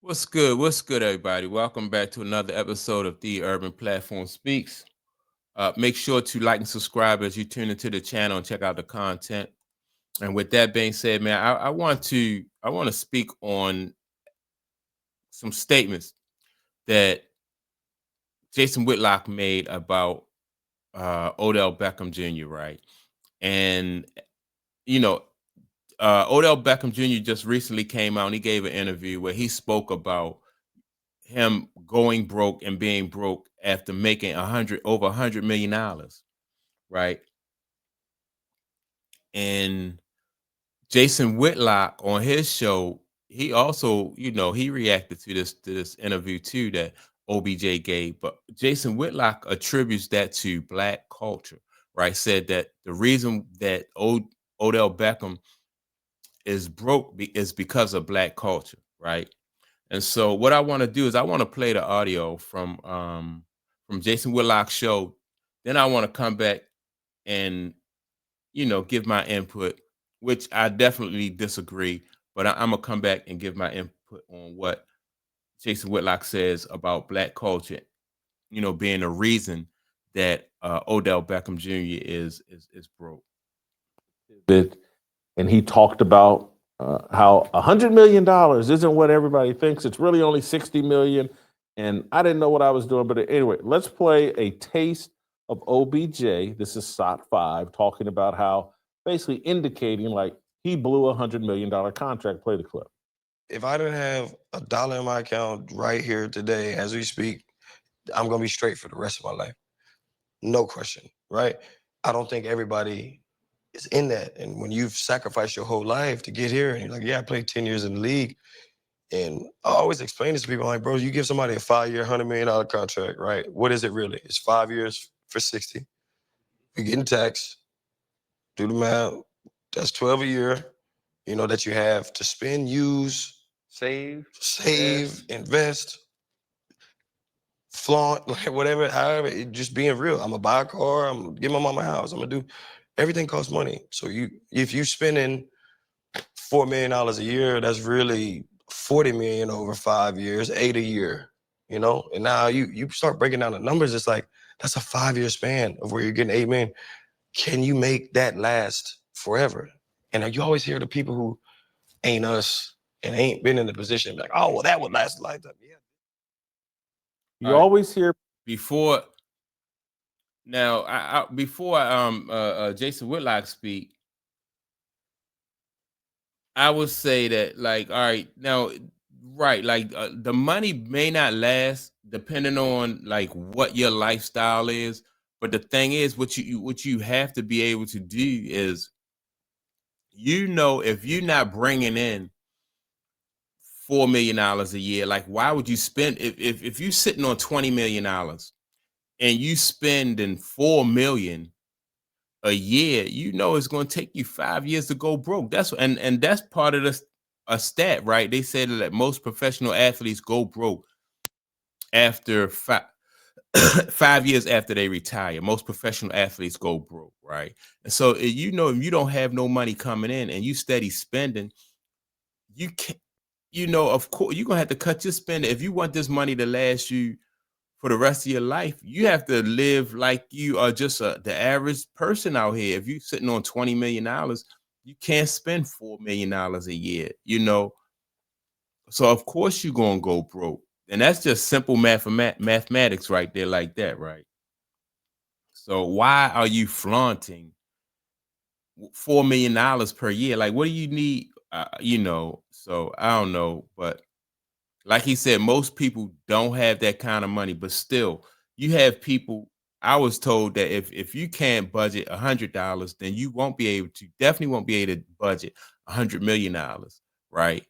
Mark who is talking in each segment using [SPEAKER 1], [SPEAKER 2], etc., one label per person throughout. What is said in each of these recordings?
[SPEAKER 1] What's good? What's good, everybody? Welcome back to another episode of The Urban Platform Speaks. Make sure to like and subscribe as you tune into the channel and check out the content. And with that being said, man, I want to speak on some statements that Jason Whitlock made about Odell Beckham Jr. Right, and you know, Odell Beckham Jr. just recently came out and he gave an interview where he spoke about him going broke and being broke after making over $100 million, right? And Jason Whitlock on his show, he also, he reacted to this interview too that OBJ gave, but Jason Whitlock attributes that to black culture, right? Said that the reason that Odell Beckham is broke is because of black culture, right? And so what I want to do is I want to play the audio from Jason Whitlock's show. Then I want to come back and give my input, which I definitely disagree, but I'm gonna come back and give my input on what Jason Whitlock says about black culture, being a reason that Odell Beckham Jr. is broke.
[SPEAKER 2] Bit, and he talked about how $100 million isn't what everybody thinks. It's really only 60 million. And I didn't know what I was doing. But anyway, let's play a taste of OBJ. This is SOT 5 talking about how basically indicating like he blew $100 million contract. Play the clip.
[SPEAKER 3] If I didn't have a dollar in my account right here today as we speak, I'm gonna be straight for the rest of my life. No question, right? I don't think everybody is in that. And when you've sacrificed your whole life to get here, and you're like, yeah, I played 10 years in the league. And I always explain this to people, like, bro, you give somebody a 5-year, $100 million contract, right? What is it really? It's 5 years for 60. You're getting taxed. Do the math. That's 12 a year, that you have to spend, use, save, invest, flaunt, like whatever, however, just being real. I'm gonna buy a car, I'm gonna get my mama a house, I'm gonna do everything costs money. So if you spending $4 million a year, that's really 40 million over 5 years, 8 a year, And now you start breaking down the numbers, it's like that's a 5-year span of where you're getting 8 million. Can you make that last forever? And you always hear the people who ain't us and ain't been in the position like, oh, well, that would last a lifetime. Yeah.
[SPEAKER 2] You
[SPEAKER 1] All right.
[SPEAKER 2] always hear
[SPEAKER 1] Before now, before Jason Whitlock speak, I would say that, like, all right, now, right, like, the money may not last depending on like what your lifestyle is, but the thing is, what you have to be able to do is, if you're not bringing in $4 million a year, like, why would you spend if you're sitting on $20 million and you spending 4 million a year, it's going to take you 5 years to go broke. And that's part of a stat, right? They said that most professional athletes go broke after 5 years after they retire. Most professional athletes go broke, right? And so, if you don't have no money coming in and you steady spending, you can't. Of course, you're gonna have to cut your spending if you want this money to last you for the rest of your life. You have to live like you are just the average person out here. If you're sitting on $20 million, you can't spend $4 million a year. So of course you're gonna go broke, and that's just simple mathematics right there, like that, right? So why are you flaunting $4 million per year? Like, what do you need? So I don't know, but like he said, most people don't have that kind of money, but still, you have people. I was told that if you can't budget $100, then you definitely won't be able to budget $100 million, right?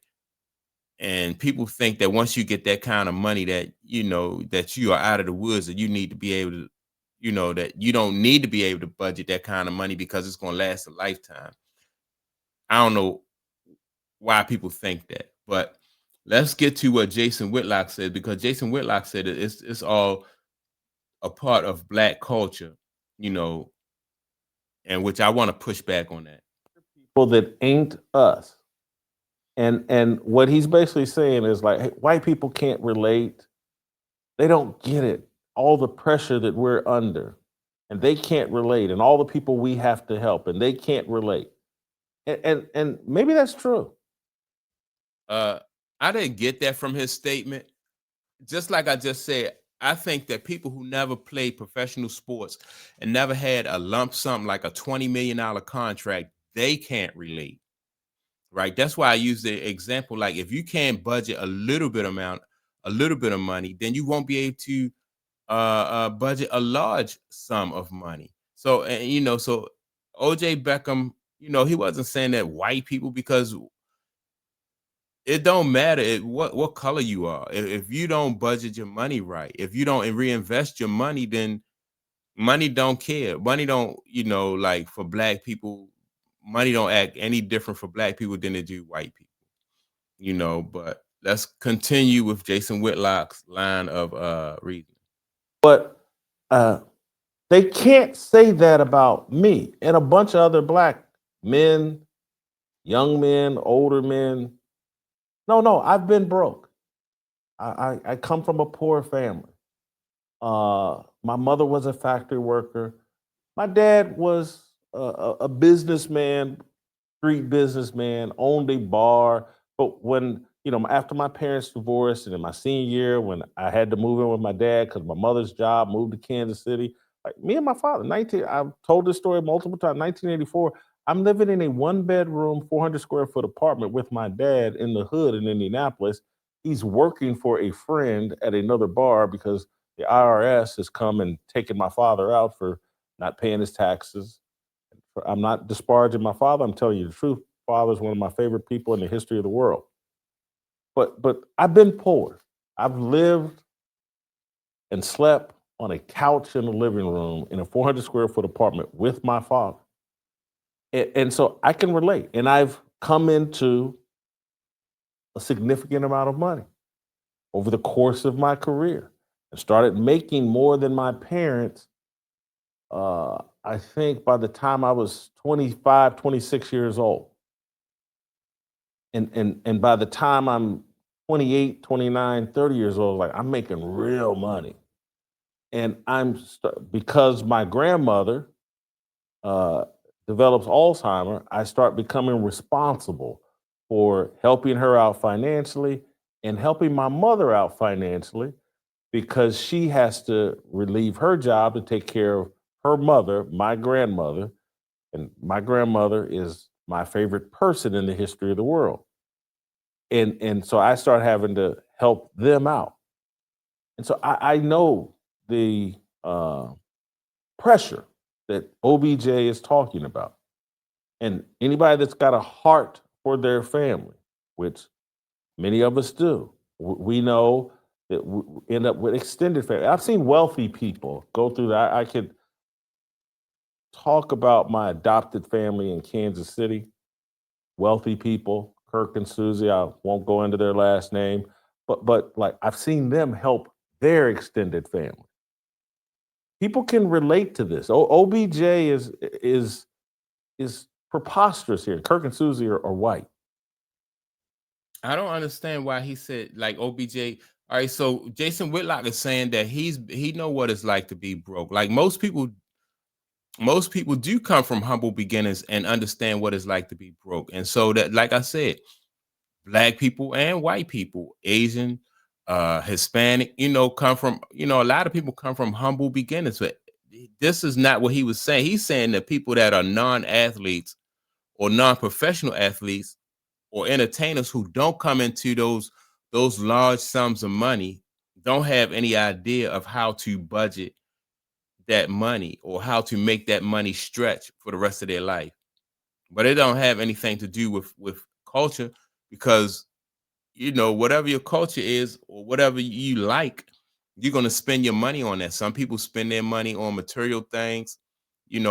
[SPEAKER 1] And people think that once you get that kind of money, that that you are out of the woods, and you need to be able to, that you don't need to be able to budget that kind of money because it's going to last a lifetime. I don't know why people think that, but let's get to what Jason Whitlock said, because Jason Whitlock said it's all a part of black culture, you know, and which I want to push back on that.
[SPEAKER 2] people that ain't us. And what he's basically saying is like, hey, white people can't relate. They don't get it. All the pressure that we're under, and they can't relate, and all the people we have to help, and they can't relate. And maybe that's true.
[SPEAKER 1] Uh, I didn't get that from his statement. Just like I just said, I think that people who never played professional sports and never had a lump sum like a $20 million contract, they can't relate. Right. That's why I use the example. Like if you can't budget a little bit of money, then you won't be able to budget a large sum of money. So, and so OJ Beckham, he wasn't saying that white people, because it don't matter what color you are. If you don't budget your money right, if you don't reinvest your money, then money don't care. Money don't, like for black people, money don't act any different for black people than they do white people. But let's continue with Jason Whitlock's line of reasoning.
[SPEAKER 2] But uh, they can't say that about me and a bunch of other black men, young men, older men. No, I've been broke. I come from a poor family. My mother was a factory worker. My dad was a businessman, street businessman, owned a bar. But when, after my parents divorced and in my senior year, when I had to move in with my dad because my mother's job moved to Kansas City, like me and my father, I've told this story multiple times, 1984, I'm living in a one bedroom, 400 square foot apartment with my dad in the hood in Indianapolis. He's working for a friend at another bar because the IRS has come and taken my father out for not paying his taxes. I'm not disparaging my father. I'm telling you the truth. Father is one of my favorite people in the history of the world. But I've been poor. I've lived and slept on a couch in the living room in a 400 square foot apartment with my father. And so I can relate. And I've come into a significant amount of money over the course of my career and started making more than my parents. I think by the time I was 25, 26 years old. And by the time I'm 28, 29, 30 years old, like I'm making real money. And because my grandmother uh, develops Alzheimer, I start becoming responsible for helping her out financially and helping my mother out financially because she has to relieve her job to take care of her mother, my grandmother. And my grandmother is my favorite person in the history of the world. And so I start having to help them out. And so I know the uh, pressure that OBJ is talking about. And anybody that's got a heart for their family, which many of us do, we know that we end up with extended family. I've seen wealthy people go through that. I could talk about my adopted family in Kansas City, wealthy people, Kirk and Susie. I won't go into their last name, but like I've seen them help their extended family. People can relate to this. OBJ is preposterous here. Kirk and Susie are white.
[SPEAKER 1] I don't understand why he said like OBJ. All right, so Jason Whitlock is saying that he know what it's like to be broke. Like most people do come from humble beginnings and understand what it's like to be broke. And so that, like I said, black people and white people, Asian, Hispanic, come from, a lot of people come from humble beginnings. But this is not what he was saying. He's saying that people that are non-athletes or non-professional athletes or entertainers who don't come into those large sums of money don't have any idea of how to budget that money or how to make that money stretch for the rest of their life. But it don't have anything to do with culture, because whatever your culture is or whatever you like, you're going to spend your money on that. Some people spend their money on material things,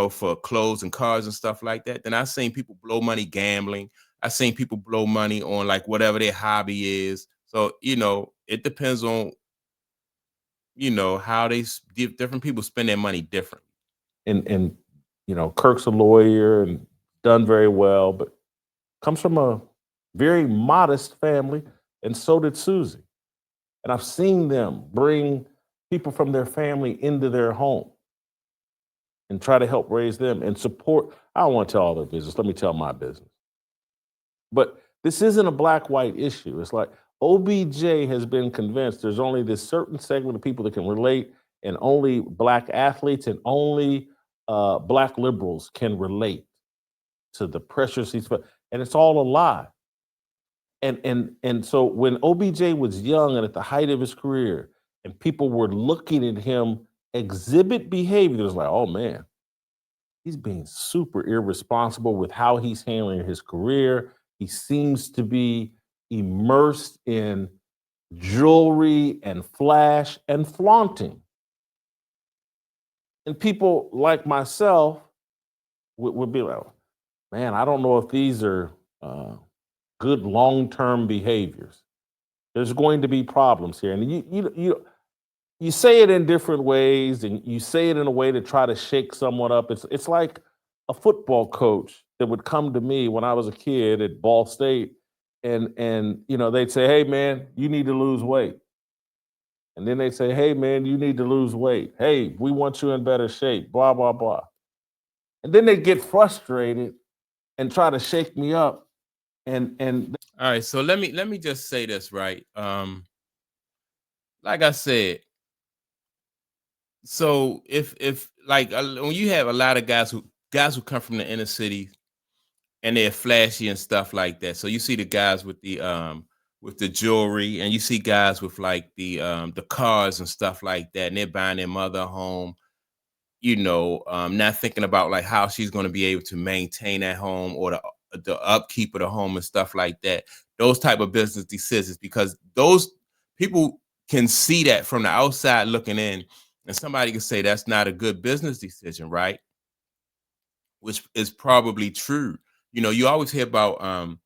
[SPEAKER 1] for clothes and cars and stuff like that. Then I've seen people blow money gambling. I've seen people blow money on like whatever their hobby is. So, it depends on, how different people spend their money differently.
[SPEAKER 2] And Kirk's a lawyer and done very well, but comes from a very modest family, and so did Susie. And I've seen them bring people from their family into their home and try to help raise them and support. I don't want to tell all their business. Let me tell my business. But this isn't a black white issue. It's like OBJ has been convinced there's only this certain segment of people that can relate, and only black athletes and only black liberals can relate to the pressures he's put. And it's all a lie. And so when OBJ was young and at the height of his career, and people were looking at him exhibit behavior, it was like, oh man, he's being super irresponsible with how he's handling his career. He seems to be immersed in jewelry and flash and flaunting. And people like myself would be like, man, I don't know if these are good long-term behaviors. There's going to be problems here. And you say it in different ways, and you say it in a way to try to shake someone up. It's like a football coach that would come to me when I was a kid at Ball State, and they'd say, "Hey man, you need to lose weight." And then they'd say, "Hey man, you need to lose weight. Hey, we want you in better shape, blah blah blah." And then they get frustrated and try to shake me up. And
[SPEAKER 1] All right, so let me just say this, right? Like I said, so if like when you have a lot of guys who come from the inner city and they're flashy and stuff like that. So you see the guys with the jewelry, and you see guys with like the cars and stuff like that, and they're buying their mother a home, not thinking about like how she's going to be able to maintain that home, or the upkeep of the home and stuff like that. Those type of business decisions, because those people can see that from the outside looking in, and somebody can say that's not a good business decision, right? Which is probably true. You always hear about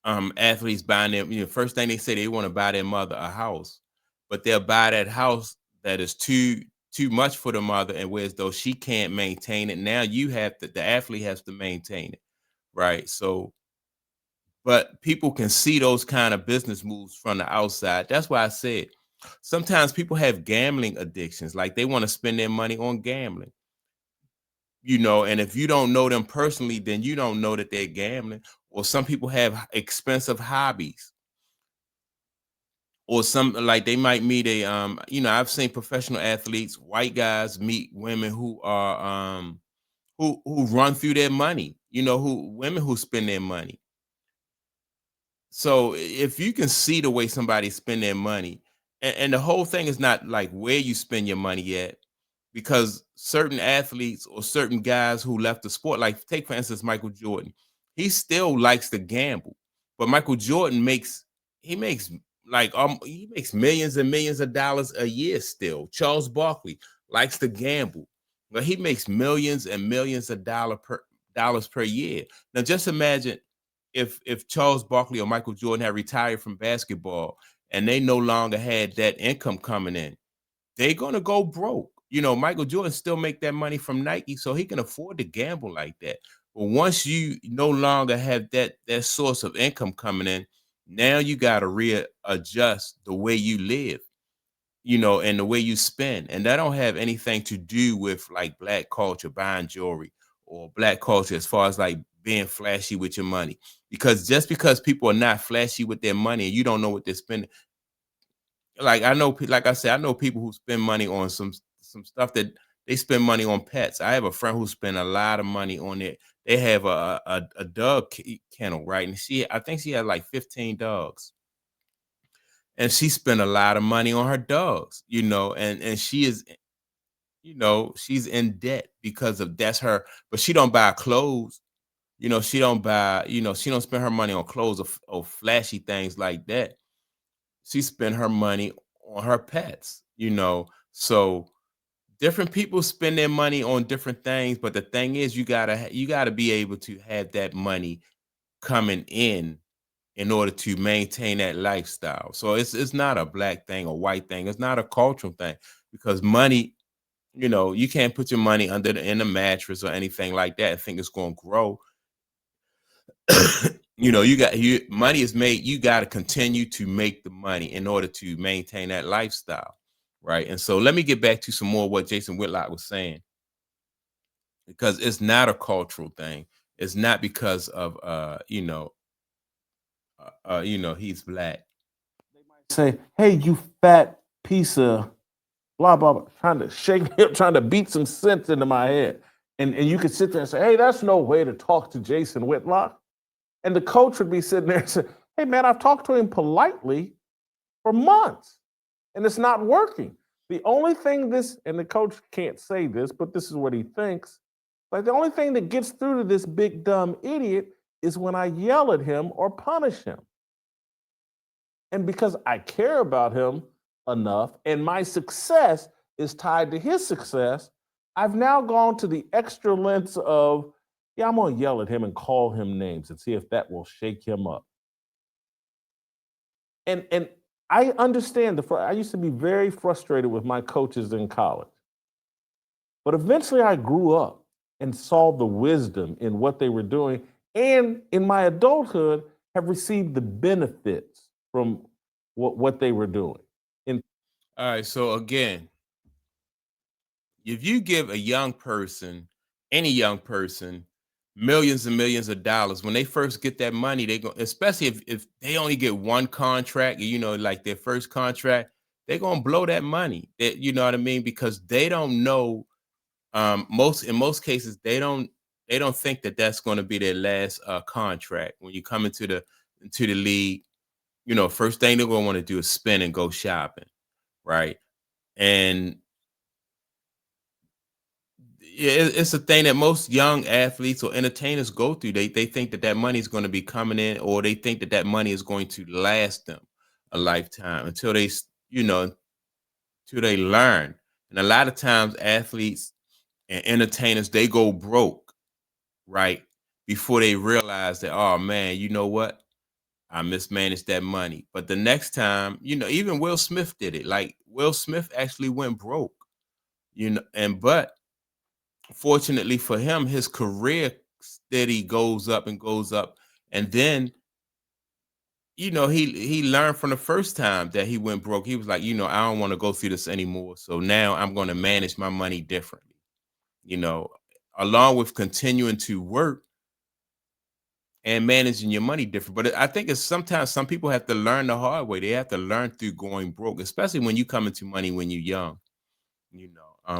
[SPEAKER 1] athletes buying them. First thing they say, they want to buy their mother a house, but they'll buy that house that is too much for the mother, and whereas though she can't maintain it, now the athlete has to maintain it, right? So, but people can see those kind of business moves from the outside. That's why I said sometimes people have gambling addictions, like they want to spend their money on gambling. And if you don't know them personally, then you don't know that they're gambling. Or some people have expensive hobbies, or some, like, they might meet I've seen professional athletes, white guys, meet women who are who run through their money, who women who spend their money. So if you can see the way somebody spend their money, and the whole thing is not like where you spend your money at, because certain athletes or certain guys who left the sport, like take for instance Michael Jordan, he still likes to gamble, but Michael Jordan makes he makes millions and millions of dollars a year still. Charles Barkley likes to gamble, but he makes millions and millions of dollars per year. Now just imagine if Charles Barkley or Michael Jordan had retired from basketball and they no longer had that income coming in, they're gonna go broke. Michael Jordan still make that money from Nike, so he can afford to gamble like that. But once you no longer have that source of income coming in, now you got to readjust the way you live, and the way you spend. And that don't have anything to do with like black culture, buying jewelry, or black culture as far as like being flashy with your money. Because just because people are not flashy with their money and you don't know what they're spending, like I know, like I said, I know people who spend money on some stuff that they spend money on pets. I have a friend who spent a lot of money on it. They have a dog kennel, right? And I think she had like 15 dogs, and she spent a lot of money on her dogs, and she is, she's in debt because of that's her. But she don't buy clothes. She don't buy. She don't spend her money on clothes or flashy things like that. She spent her money on her pets, so different people spend their money on different things, but the thing is you gotta be able to have that money coming in order to maintain that lifestyle. So it's not a black thing or white thing, it's not a cultural thing, because money, you can't put your money in a mattress or anything like that and think it's going to grow. money is made. You got to continue to make the money in order to maintain that lifestyle, right? And so let me get back to some more of what Jason Whitlock was saying, because it's not a cultural thing. It's not because of he's black.
[SPEAKER 2] Say, hey, you fat piece of blah blah blah, trying to shake me up, trying to beat some sense into my head. And you could sit there and say, hey, that's no way to talk to Jason Whitlock. And the coach would be sitting there and say, hey man, I've talked to him politely for months and it's not working. The only thing and the coach can't say this, but this is what he thinks. Like, the only thing that gets through to this big dumb idiot is when I yell at him or punish him. And because I care about him enough and my success is tied to his success, I've now gone to the extra lengths of, yeah, I'm going to yell at him and call him names and see if that will shake him up. And I understand I used to be very frustrated with my coaches in college. But eventually I grew up and saw the wisdom in what they were doing, and in my adulthood have received the benefits from what they were doing.
[SPEAKER 1] All right, so again, if you give a young person, any young person, millions and millions of dollars, when they first get that money, they go, especially if they only get one contract, like their first contract, they're gonna blow that money. You know what I mean? Because they don't know. In most cases, they don't think that that's going to be their last contract. When you come into the league, first thing they're gonna want to do is spend and go shopping, right? And it's a thing that most young athletes or entertainers go through. They think that money is going to be coming in, or they think that money is going to last them a lifetime until they learn. And a lot of times, athletes and entertainers, they go broke, right, before they realize that, oh man, you know what, I mismanaged that money. But the next time, even Will Smith did it. Like, Will Smith actually went broke, but fortunately for him, his career steady goes up and goes up. And then, he learned from the first time that he went broke. He was like, I don't want to go through this anymore. So now I'm going to manage my money differently, along with continuing to work and managing your money different. But I think it's sometimes some people have to learn the hard way. They have to learn through going broke, especially when you come into money when you're young,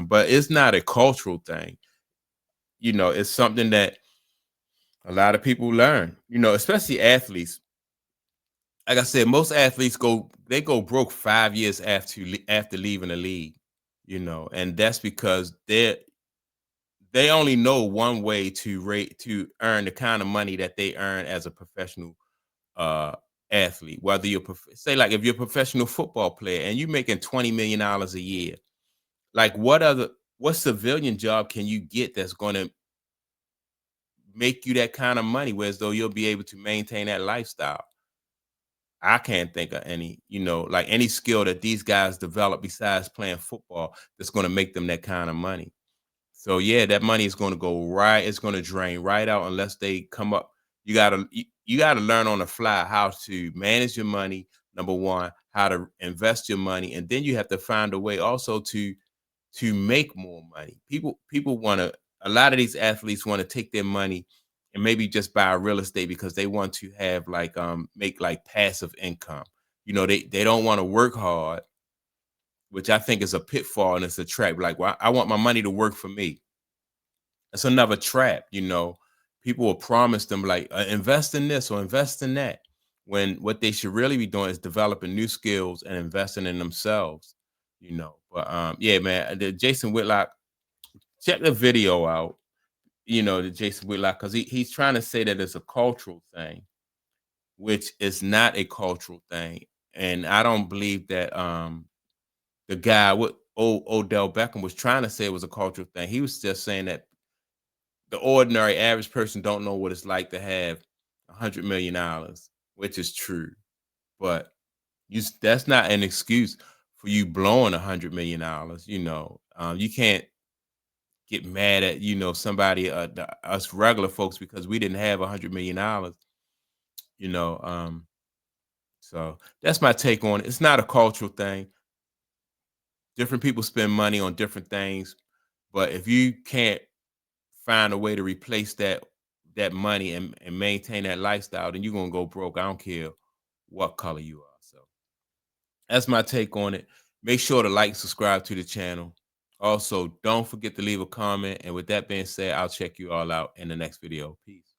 [SPEAKER 1] but it's not a cultural thing. It's something that a lot of people learn, especially athletes. Like I said, most athletes go broke 5 years after leaving the league, and that's because they only know one way to earn the kind of money that they earn as a professional athlete. Whether you're say, like, if you're a professional football player and you're making $20 million a year, like, what civilian job can you get that's going to make you that kind of money, whereas though you'll be able to maintain that lifestyle? I can't think of any, like any skill that these guys develop besides playing football that's going to make them that kind of money. So yeah, that money is going to go right. It's going to drain right out unless they come up. You gotta learn on the fly how to manage your money. Number one, how to invest your money, and then you have to find a way also to make more money. People want to. A lot of these athletes want to take their money and maybe just buy real estate because they want to have make like passive income. They don't want to work hard, which I think is a pitfall and it's a trap. Like, well, I want my money to work for me. It's another trap. People will promise them, like, invest in this or invest in that, when what they should really be doing is developing new skills and investing in themselves. But yeah, man, the Jason Whitlock, check the video out. The Jason Whitlock, because he's trying to say that it's a cultural thing, which is not a cultural thing. And I don't believe that the guy with Odell Beckham was trying to say it was a cultural thing. He was just saying that the ordinary average person don't know what it's like to have $100 million, which is true. But that's not an excuse for you blowing $100 million. You can't get mad at somebody, us regular folks, because we didn't have $100 million. You know, so that's my take on it. It's not a cultural thing. Different people spend money on different things, but if you can't find a way to replace that money and maintain that lifestyle, then you're gonna go broke. I don't care what color you are. So that's my take on it. Make sure to like, subscribe to the channel. Also, don't forget to leave a comment. And with that being said, I'll check you all out in the next video. Peace.